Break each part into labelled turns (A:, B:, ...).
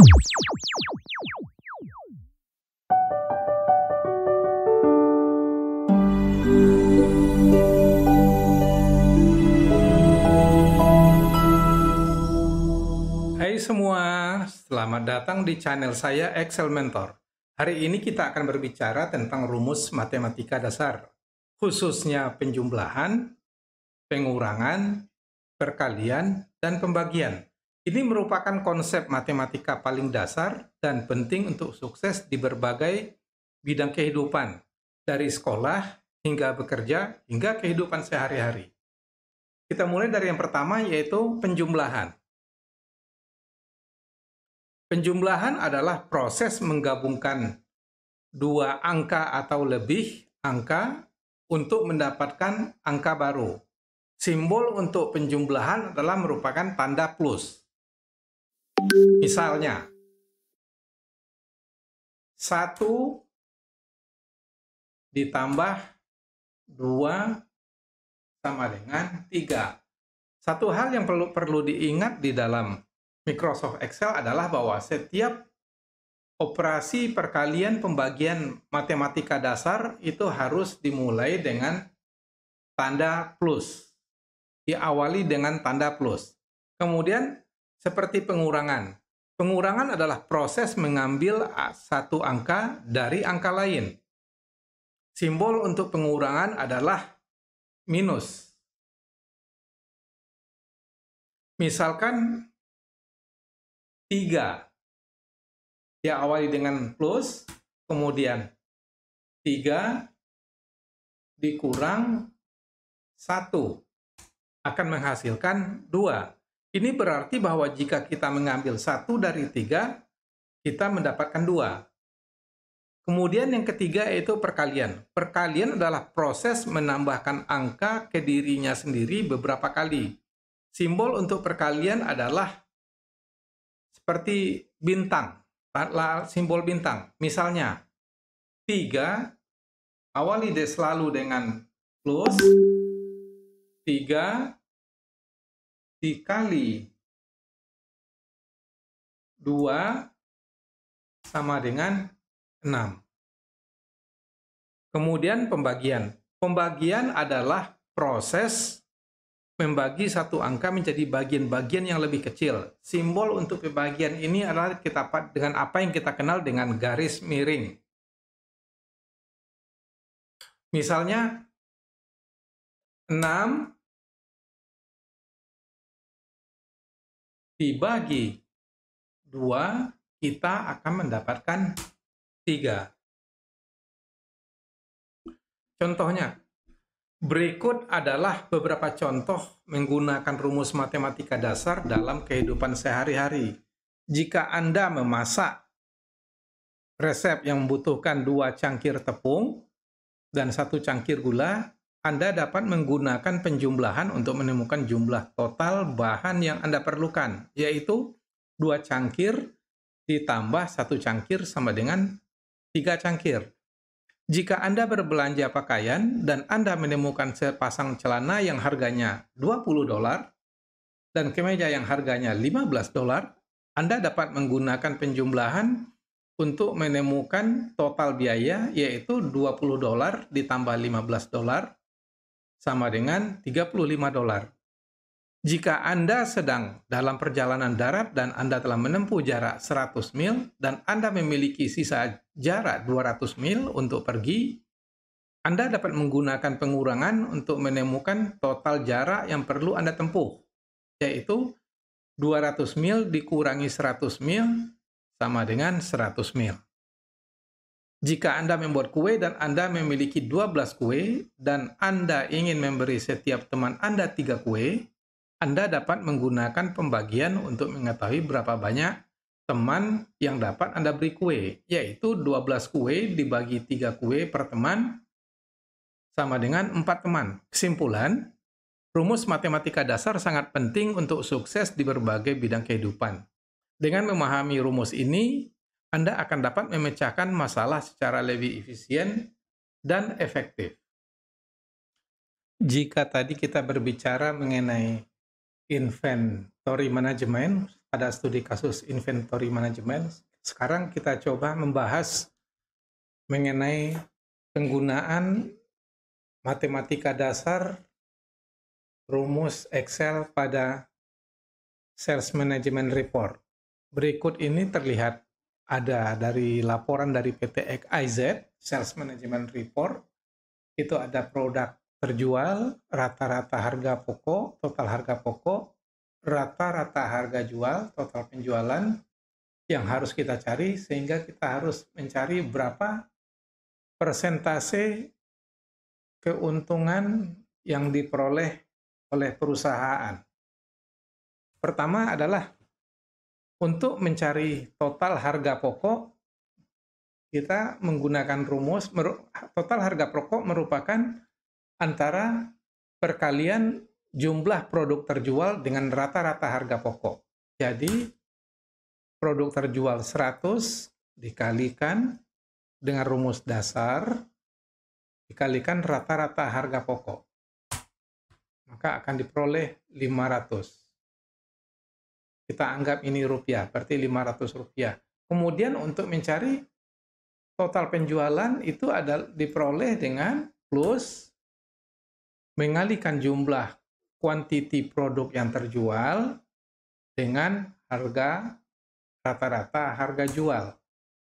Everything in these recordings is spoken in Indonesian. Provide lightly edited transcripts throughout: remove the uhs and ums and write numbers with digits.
A: Hai semua, selamat datang di channel saya Excel Mentor. Hari ini kita akan berbicara tentang rumus matematika dasar, khususnya penjumlahan, pengurangan, perkalian, dan pembagian. Ini merupakan konsep matematika paling dasar dan penting untuk sukses di berbagai bidang kehidupan, dari sekolah hingga bekerja hingga kehidupan sehari-hari. Kita mulai dari yang pertama, yaitu penjumlahan. Penjumlahan adalah proses menggabungkan dua angka atau lebih angka untuk mendapatkan angka baru. Simbol untuk penjumlahan adalah merupakan tanda plus. Misalnya, 1 ditambah 2 sama dengan 3. Satu hal yang perlu diingat di dalam Microsoft Excel adalah bahwa setiap operasi perkalian pembagian matematika dasar itu harus dimulai dengan tanda plus. Diawali dengan tanda plus. Kemudian seperti pengurangan. Pengurangan adalah proses mengambil satu angka dari angka lain. Simbol untuk pengurangan adalah minus. Misalkan 3 diawali dengan plus, kemudian 3 dikurang 1 akan menghasilkan 2. Ini berarti bahwa jika kita mengambil 1 dari 3, kita mendapatkan 2. Kemudian yang ketiga yaitu perkalian. Perkalian adalah proses menambahkan angka ke dirinya sendiri beberapa kali. Simbol untuk perkalian adalah seperti bintang, simbol bintang. Misalnya, 3 awali selalu dengan plus, 3 dikali 2 sama dengan 6. Kemudian pembagian. Pembagian adalah proses membagi satu angka menjadi bagian-bagian yang lebih kecil. Simbol untuk pembagian ini adalah dengan apa yang kita kenal dengan garis miring. Misalnya 6 dibagi 2, kita akan mendapatkan 3. Contohnya, berikut adalah beberapa contoh menggunakan rumus matematika dasar dalam kehidupan sehari-hari. Jika Anda memasak resep yang membutuhkan 2 cangkir tepung dan 1 cangkir gula, Anda dapat menggunakan penjumlahan untuk menemukan jumlah total bahan yang Anda perlukan, yaitu 2 cangkir ditambah 1 cangkir sama dengan 3 cangkir. Jika Anda berbelanja pakaian dan Anda menemukan sepasang celana yang harganya $20 dan kemeja yang harganya $15, Anda dapat menggunakan penjumlahan untuk menemukan total biaya, yaitu $20 ditambah $15 sama dengan $35. Jika Anda sedang dalam perjalanan darat dan Anda telah menempuh jarak 100 mil dan Anda memiliki sisa jarak 200 mil untuk pergi, Anda dapat menggunakan pengurangan untuk menemukan total jarak yang perlu Anda tempuh, yaitu 200 mil dikurangi 100 mil sama dengan 100 mil. Jika Anda membuat kue dan Anda memiliki 12 kue dan Anda ingin memberi setiap teman Anda 3 kue, Anda dapat menggunakan pembagian untuk mengetahui berapa banyak teman yang dapat Anda beri kue, yaitu 12 kue dibagi 3 kue per teman sama dengan 4 teman. Kesimpulan, rumus matematika dasar sangat penting untuk sukses di berbagai bidang kehidupan. Dengan memahami rumus ini, Anda akan dapat memecahkan masalah secara lebih efisien dan efektif. Jika tadi kita berbicara mengenai inventory management, pada studi kasus inventory management. Sekarang kita coba membahas mengenai penggunaan matematika dasar rumus Excel pada Sales Management Report. Berikut ini terlihat ada dari laporan dari PT XYZ, Sales Management Report. Itu ada produk terjual, rata-rata harga pokok, total harga pokok, rata-rata harga jual, total penjualan yang harus kita cari, sehingga kita harus mencari berapa persentase keuntungan yang diperoleh oleh perusahaan. Pertama adalah untuk mencari total harga pokok, kita menggunakan rumus total harga pokok merupakan antara perkalian jumlah produk terjual dengan rata-rata harga pokok. Jadi, produk terjual 100 dikalikan dengan rumus dasar, dikalikan rata-rata harga pokok. Maka akan diperoleh 500. Kita anggap ini rupiah, berarti 500 rupiah. Kemudian untuk mencari total penjualan itu diperoleh dengan plus mengalihkan jumlah kuantiti produk yang terjual dengan harga rata-rata harga jual.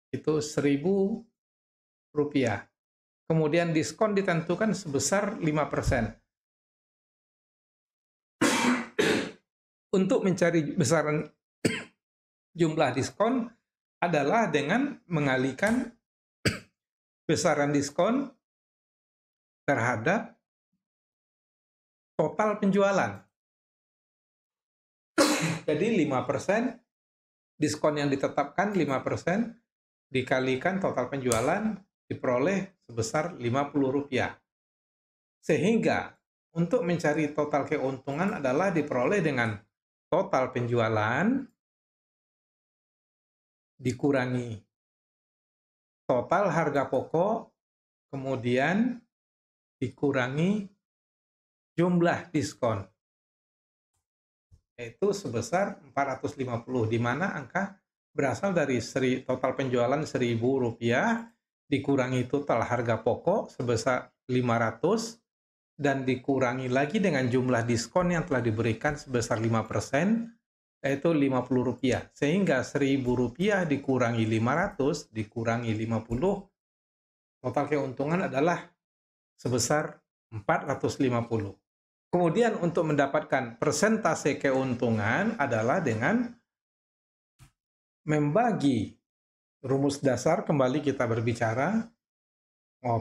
A: Itu 1.000 rupiah. Kemudian diskon ditentukan sebesar 5%. Untuk mencari besaran jumlah diskon adalah dengan mengalihkan besaran diskon terhadap total penjualan. Jadi 5%, diskon yang ditetapkan 5%, dikalikan total penjualan diperoleh sebesar 50 rupiah. Sehingga untuk mencari total keuntungan adalah diperoleh dengan total penjualan dikurangi total harga pokok, kemudian dikurangi jumlah diskon, yaitu sebesar 450, di mana angka berasal dari total penjualan 1.000 rupiah, dikurangi total harga pokok sebesar 500, dan dikurangi lagi dengan jumlah diskon yang telah diberikan sebesar 5%, yaitu 50 rupiah. Sehingga 1.000 rupiah dikurangi 500, dikurangi 50, total keuntungan adalah sebesar 450. Kemudian untuk mendapatkan persentase keuntungan adalah dengan membagi rumus dasar, kembali kita berbicara,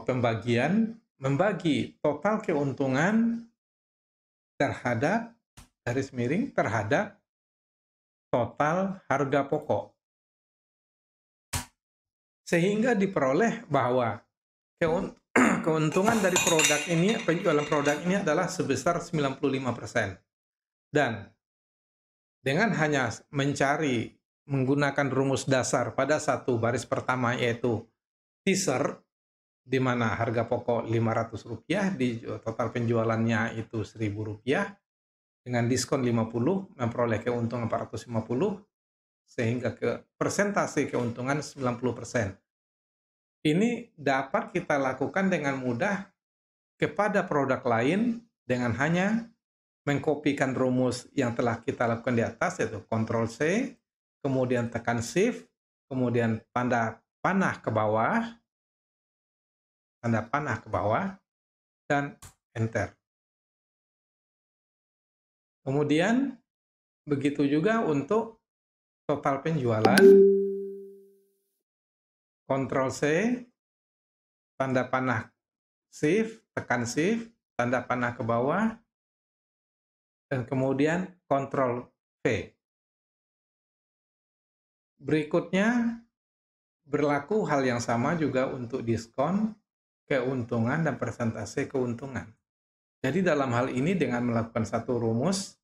A: pembagian, membagi total keuntungan terhadap garis miring terhadap total harga pokok. Sehingga diperoleh bahwa keuntungan dari produk ini, penjualan produk ini adalah sebesar 95%. Dan dengan hanya mencari menggunakan rumus dasar pada satu baris pertama, yaitu teaser, di mana harga pokok 500 rupiah, di total penjualannya itu 1.000 rupiah, dengan diskon 50, memperoleh keuntungan 450, sehingga persentase keuntungan 90%. Ini dapat kita lakukan dengan mudah kepada produk lain dengan hanya mengkopikan rumus yang telah kita lakukan di atas, yaitu Ctrl C, kemudian tekan Shift, kemudian tanda panah ke bawah, dan Enter. Kemudian begitu juga untuk total penjualan, Ctrl C, tanda panah Shift, tekan Shift, tanda panah ke bawah, dan kemudian Ctrl V. Berikutnya berlaku hal yang sama juga untuk diskon, keuntungan, dan persentase keuntungan. Jadi dalam hal ini dengan melakukan satu rumus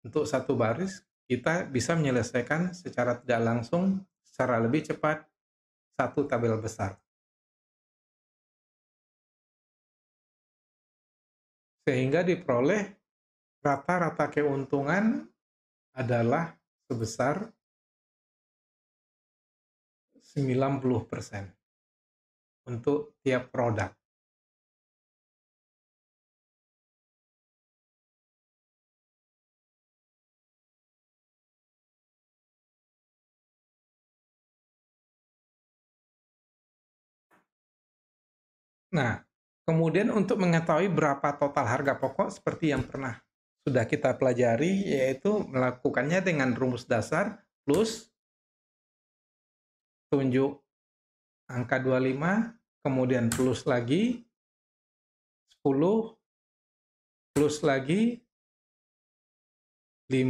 A: untuk satu baris, kita bisa menyelesaikan secara tidak langsung, secara lebih cepat, satu tabel besar. Sehingga diperoleh rata-rata keuntungan adalah sebesar 90% untuk tiap produk. Nah, kemudian untuk mengetahui berapa total harga pokok seperti yang pernah sudah kita pelajari, yaitu melakukannya dengan rumus dasar plus tunjuk angka 25, kemudian plus lagi 10, plus lagi 5,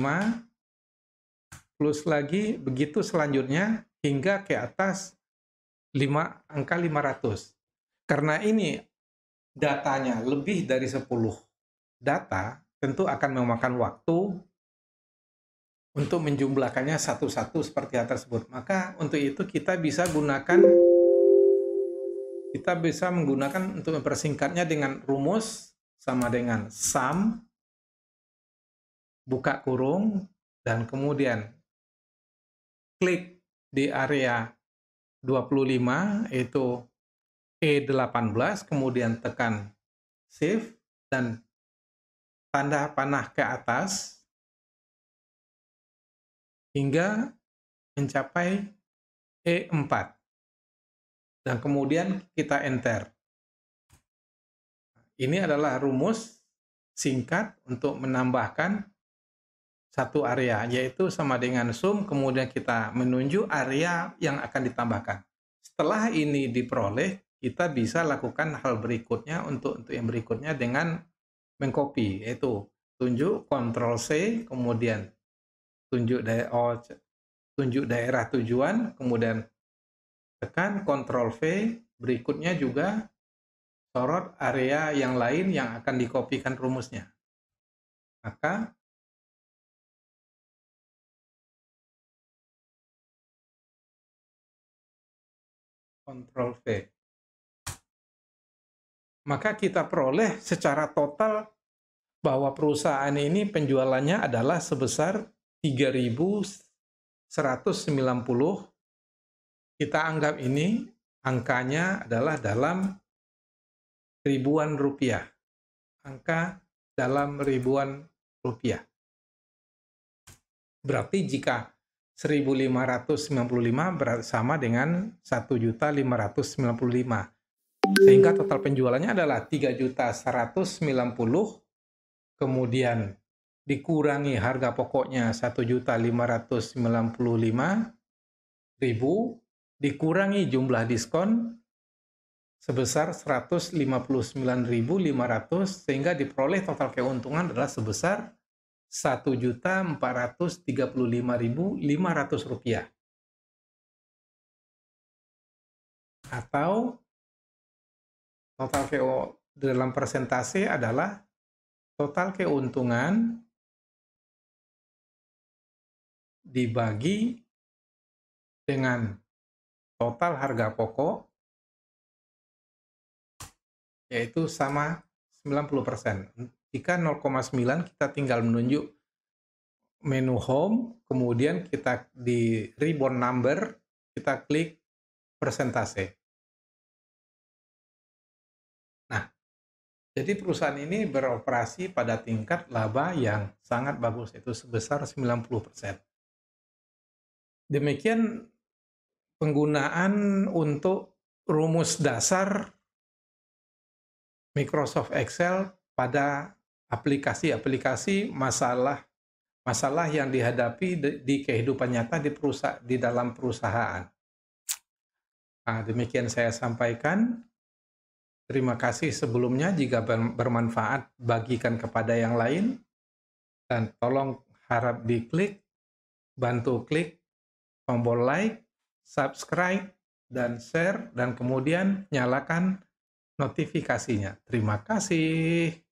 A: plus lagi, begitu selanjutnya hingga ke atas angka 500. Karena ini datanya lebih dari 10 data, tentu akan memakan waktu untuk menjumlahkannya satu-satu seperti hal tersebut. Maka untuk itu kita bisa menggunakan untuk mempersingkatnya dengan rumus sama dengan sum, buka kurung, dan kemudian klik di area 25, yaitu E18, kemudian tekan Shift, dan tanda panah ke atas, hingga mencapai E4. Dan kemudian kita enter. Ini adalah rumus singkat untuk menambahkan satu area, yaitu sama dengan sum, kemudian kita menunjuk area yang akan ditambahkan. Setelah ini diperoleh, kita bisa lakukan hal berikutnya untuk yang berikutnya dengan mengcopy, yaitu tunjuk Ctrl C, kemudian tunjuk daerah tujuan, kemudian tekan Ctrl V, berikutnya juga sorot area yang lain yang akan dikopikan rumusnya. Maka Ctrl V. Maka kita peroleh secara total bahwa perusahaan ini penjualannya adalah sebesar 3.190. Kita anggap ini angkanya adalah dalam ribuan rupiah. Angka dalam ribuan rupiah. Berarti jika 1.595 sama dengan 1.595. Sehingga total penjualannya adalah 3.190, kemudian dikurangi harga pokoknya 1.595.000, dikurangi jumlah diskon sebesar 159.500, sehingga diperoleh total keuntungan adalah sebesar 1.435.500 rupiah. Atau total dalam persentase adalah total keuntungan dibagi dengan total harga pokok, yaitu sama 90%. Jika 0,9 kita tinggal menunjuk menu home, kemudian kita di ribbon number, kita klik persentase. Nah, jadi perusahaan ini beroperasi pada tingkat laba yang sangat bagus, yaitu sebesar 90%. Demikian penggunaan untuk rumus dasar Microsoft Excel pada aplikasi-aplikasi masalah yang dihadapi di kehidupan nyata di dalam perusahaan. Nah, demikian saya sampaikan. Terima kasih sebelumnya. Jika bermanfaat, bagikan kepada yang lain. Dan tolong harap diklik, bantu klik tombol like, subscribe, dan share, dan kemudian nyalakan notifikasinya. Terima kasih.